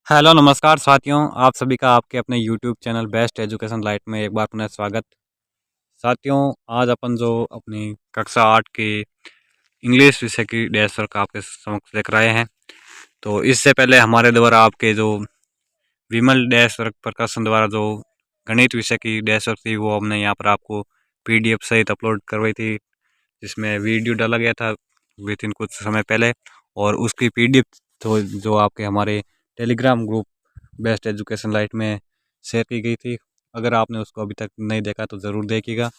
Hello नमस्कार साथियों, आप सभी का आपके अपने YouTube channel best education light में एक बार पुनः स्वागत। साथियों, आज अपन जो अपनी कक्षा 8 की इंग्लिश विषय की डेश वर्क आपके समक्ष लेकर आए हैं। तो इससे पहले हमारे द्वारा आपके जो विमल डैश वर्क प्रकाशन द्वारा जो गणित विषय की डैश वर्क थी वो हमने यहाँ पर आपको पीडीएफ सहित अपलोड करवाई थी, जिसमें वीडियो डाला गया था विद इन कुछ समय पहले। और उसकी पीडीएफ तो जो आपके हमारे Telegram group best education light में शेयर की गई थी। अगर आपने उसको अभी तक नहीं देखा तो ज़रूर देखिएगा।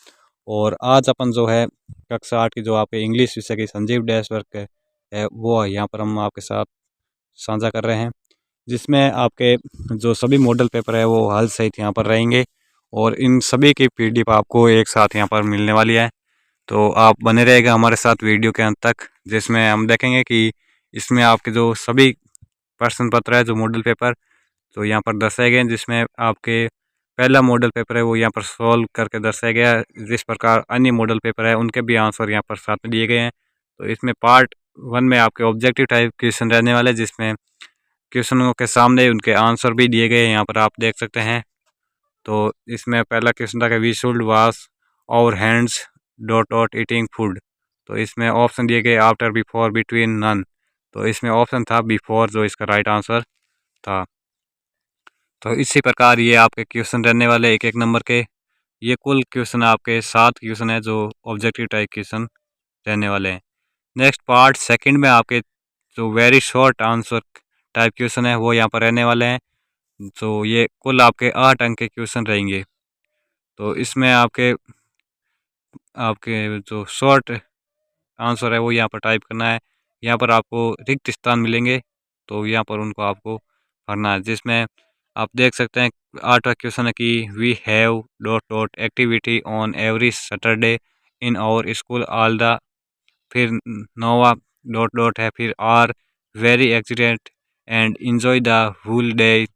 और आज अपन जो है कक्षा 8 की जो आपके इंग्लिश विषय की संजीव डैश वर्क है वो यहाँ पर हम आपके साथ साझा कर रहे हैं, जिसमें आपके जो सभी मॉडल पेपर है वो हल सहित यहाँ पर रहेंगे। और इन सभी की पीडीएफ आपको एक साथ यहाँ पर मिलने वाली है। तो आप बने रहेगा हमारे साथ वीडियो के अंत तक, जिसमें हम देखेंगे कि इसमें आपके जो सभी प्रश्न पत्र है जो मॉडल पेपर तो यहाँ पर दर्शाए गए हैं, जिसमें आपके पहला मॉडल पेपर है वो यहाँ पर सॉल्व करके दर्शाया गया है। जिस प्रकार अन्य मॉडल पेपर है उनके भी आंसर यहाँ पर साथ में दिए गए हैं। तो इसमें पार्ट 1 में आपके ऑब्जेक्टिव टाइप क्वेश्चन रहने वाले, जिसमें क्वेश्चनों के सामने उनके आंसर भी दिए गए हैं, यहाँ पर आप देख सकते हैं। तो इसमें पहला क्वेश्चन था कि we should wash our hands dot dot eating food. तो इसमें ऑप्शन दिए गए आफ्टर, बिफोर, बिटवीन, नन। तो इसमें ऑप्शन था बिफोर जो इसका राइट आंसर था। तो इसी प्रकार ये आपके क्वेश्चन रहने वाले एक एक नंबर के। ये कुल क्वेश्चन आपके 7 क्वेश्चन है जो ऑब्जेक्टिव टाइप क्वेश्चन रहने वाले हैं। नेक्स्ट पार्ट सेकंड में आपके जो very short answer type question है वो यहाँ पर रहने वाले हैं। तो ये कुल आपके 8 अंक के क्वेश्चन रहेंगे। तो इसमें आपके आपके जो शॉर्ट आंसर है वो यहाँ पर टाइप करना है। यहाँ पर आपको रिक्त स्थान मिलेंगे, तो यहाँ पर उनको आपको भरना है, जिसमें आप देख सकते हैं 8वां क्वेश्चन है कि we have dot dot activity on every Saturday in our school all the. फिर 9वां डॉट डॉट है, फिर are very accident and enjoy the whole day.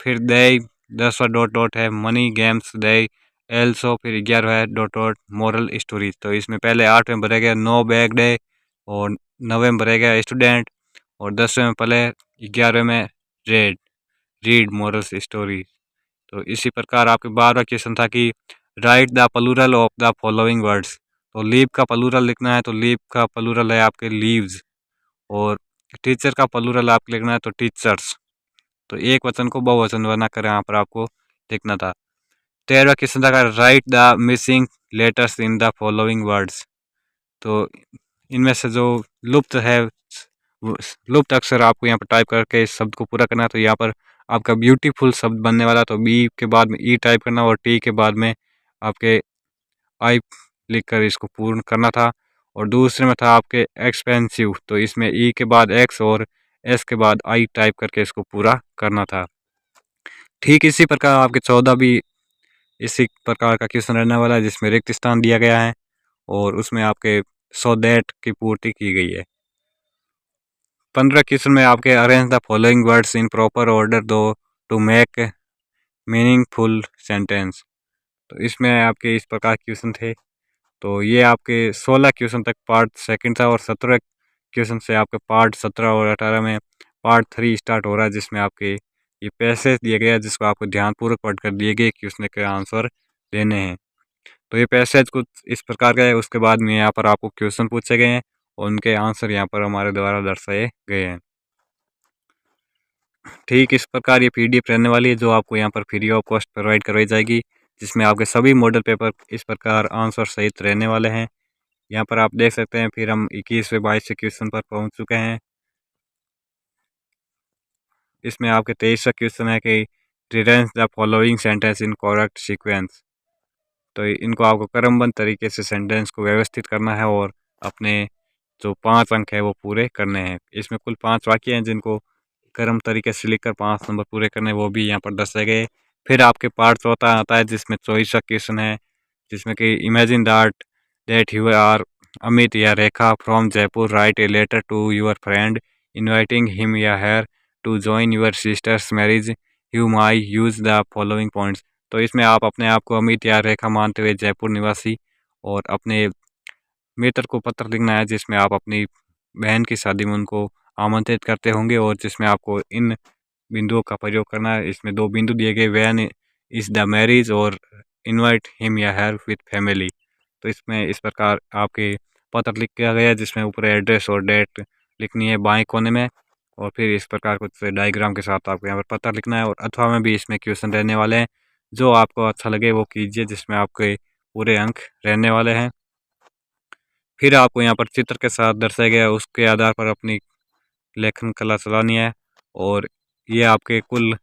फिर दे 10वां डॉट डॉट है मनी गेम्स दे एल्सो। फिर 11वां है डॉट डॉट मॉरल स्टोरीज। तो इसमें पहले 8 में भरेगा नो बैग डे, और 9वें में भरेगा स्टूडेंट, और 10वें में पहले 11वें में रेड रीड मॉरल्स स्टोरी। तो इसी प्रकार आपके 12वां क्वेश्चन था कि write the plural of the following words. तो लीव का प्लूरल लिखना है, तो लीव का प्लूरल है आपके लीव्स। और टीचर का प्लूरल आपको लिखना है तो टीचर्स। तो एक वचन को बहुवचन बनाकर यहाँ पर आपको लिखना था। 13वां क्वेश्चन था right the missing letters in the following words. तो इनमें से जो लुप्त है लुप्त अक्षर आपको यहाँ पर टाइप करके इस शब्द को पूरा करना है। तो यहाँ पर आपका ब्यूटीफुल शब्द बनने वाला, तो बी के बाद में ई टाइप करना और टी के बाद में आपके आई लिखकर इसको पूर्ण करना था। और दूसरे में था आपके एक्सपेंसिव, तो इसमें ई के बाद एक्स और एस के बाद आई टाइप करके इसको पूरा करना था। ठीक इसी प्रकार आपके 14 भी इसी प्रकार का क्वेश्चन रहने वाला है, जिसमें रिक्त स्थान दिया गया है और उसमें आपके सो दैट की पूर्ति की गई है। 15 क्वेश्चन में आपके arrange the following words in proper order दो टू मेक मीनिंगफुल सेंटेंस। तो इसमें आपके इस प्रकार क्वेश्चन थे। तो ये आपके 16 क्वेश्चन तक पार्ट सेकंड था, और 17 क्वेश्चन से आपके पार्ट 17 और 18 में पार्ट 3 स्टार्ट हो रहा है, जिसमें आपके ये पैसेज दिए गए हैं जिसको आपको ध्यानपूर्वक पढ़कर दिए गए क्वेश्चन के आंसर देने हैं। तो ये पैसेज कुछ इस प्रकार का है। उसके बाद में यहाँ पर आपको क्वेश्चन पूछे गए हैं और उनके आंसर यहाँ पर हमारे द्वारा दर्शाए गए हैं। ठीक इस प्रकार ये पीडीएफ रहने वाली है जो आपको यहाँ पर फ्री ऑफ कॉस्ट प्रोवाइड करवाई जाएगी, जिसमें आपके सभी मॉडल पेपर इस प्रकार आंसर सहित रहने वाले हैं। यहाँ पर आप देख सकते हैं। फिर हम 21वें 22वें क्वेश्चन पर पहुँच चुके हैं। इसमें आपके 23वां क्वेश्चन है कि rearrange the following sentence in correct sequence. तो इनको आपको क्रमबद्ध तरीके से सेंटेंस को व्यवस्थित करना है और अपने जो 5 अंक है वो पूरे करने हैं। इसमें कुल 5 वाक्य हैं जिनको क्रम तरीके से लिखकर 5 नंबर पूरे करने, वो भी यहाँ पर दर्शाए गए। फिर आपके पार्ट चौथा आता है जिसमें 24वां क्वेश्चन है, जिसमें कि imagine that you are Amit या Rekha from Jaipur, write a letter to your friend inviting him या her to join your sister's marriage, you may use the following points. तो इसमें आप अपने आप को अमित या रेखा मानते हुए जयपुर निवासी और अपने मित्र को पत्र लिखना है, जिसमें आप अपनी बहन की शादी में उनको आमंत्रित करते होंगे और जिसमें आपको इन बिंदुओं का प्रयोग करना है। इसमें 2 बिंदु दिए गए, व्हेन इज़ द मैरिज और इनवाइट हिम या हर विथ फैमिली। तो इसमें इस प्रकार आपके पत्र लिख किया गया है, जिसमें ऊपर एड्रेस और डेट लिखनी है बाएं कोने में, और फिर इस प्रकार कुछ डायग्राम के साथ आपको यहाँ पर पत्र लिखना है। और अथवा में भी इसमें क्वेश्चन रहने वाले हैं, जो आपको अच्छा लगे वो कीजिए, जिसमें आपके पूरे अंक रहने वाले हैं। फिर आपको यहाँ पर चित्र के साथ दर्शाया गया है, उसके आधार पर अपनी लेखन कला चलानी है। और ये आपके कुल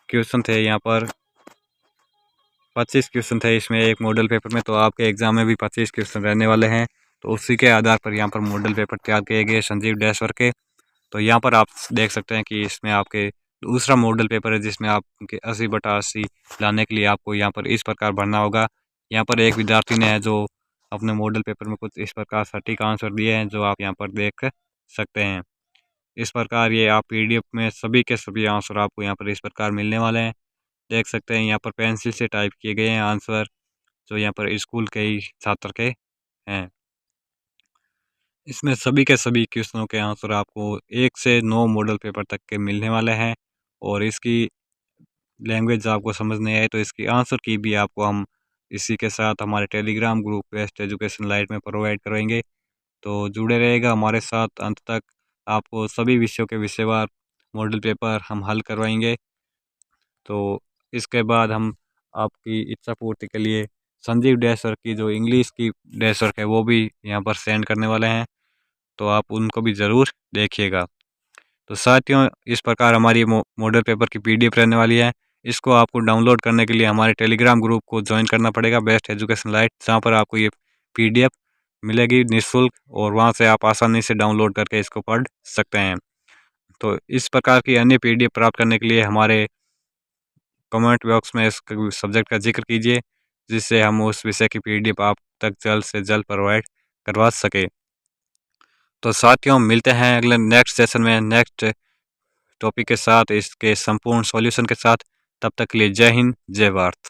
क्वेश्चन थे, यहाँ पर 25 क्वेश्चन थे इसमें एक मॉडल पेपर में। तो आपके एग्जाम में भी 25 क्वेश्चन रहने वाले हैं, तो उसी के आधार पर यहाँ पर मॉडल पेपर तैयार किए गए संजीव डैशवर के। तो यहाँ पर आप देख सकते हैं कि इसमें आपके दूसरा मॉडल पेपर है, जिसमें आपके 80/80 लाने के लिए आपको यहाँ पर इस प्रकार भरना होगा। यहाँ पर एक विद्यार्थी ने है जो अपने मॉडल पेपर में कुछ इस प्रकार सटीक आंसर दिए हैं, जो आप यहाँ पर देख सकते हैं। इस प्रकार ये आप पीडीएफ में सभी के सभी आंसर आपको यहाँ पर इस प्रकार मिलने वाले हैं। देख सकते हैं यहाँ पर पेंसिल से टाइप किए गए हैं आंसर, जो यहाँ पर स्कूल के ही छात्र के हैं। इसमें सभी के सभी क्वेश्चनों के आंसर आपको 1 से 9 मॉडल पेपर तक के मिलने वाले हैं। और इसकी लैंग्वेज आपको समझ नहीं आए तो इसकी आंसर की भी आपको हम इसी के साथ हमारे Telegram group best education light में प्रोवाइड करेंगे। तो जुड़े रहेगा हमारे साथ अंत तक। आपको सभी विषयों के विषयवार मॉडल पेपर हम हल करवाएंगे। तो इसके बाद हम आपकी इच्छा पूर्ति के लिए संजीव डैशर की जो इंग्लिश की डैशर है वो भी यहाँ पर सेंड करने वाले हैं, तो आप उनको भी ज़रूर देखिएगा। तो साथियों, इस प्रकार हमारी मॉडल पेपर की पीडीएफ रहने वाली है। इसको आपको डाउनलोड करने के लिए हमारे टेलीग्राम ग्रुप को ज्वाइन करना पड़ेगा, बेस्ट एजुकेशन लाइट, जहाँ पर आपको ये पीडीएफ मिलेगी निःशुल्क, और वहाँ से आप आसानी से डाउनलोड करके इसको पढ़ सकते हैं। तो इस प्रकार की अन्य पीडीएफ प्राप्त करने के लिए हमारे कमेंट बॉक्स में इस सब्जेक्ट का जिक्र कीजिए, जिससे हम उस विषय की पीडीएफ आप तक जल्द से जल्द प्रोवाइड करवा सके। तो साथियों, मिलते हैं अगले नेक्स्ट सेशन में नेक्स्ट टॉपिक के साथ, इसके संपूर्ण सॉल्यूशन के साथ। तब तक के लिए जय हिंद, जय भारत।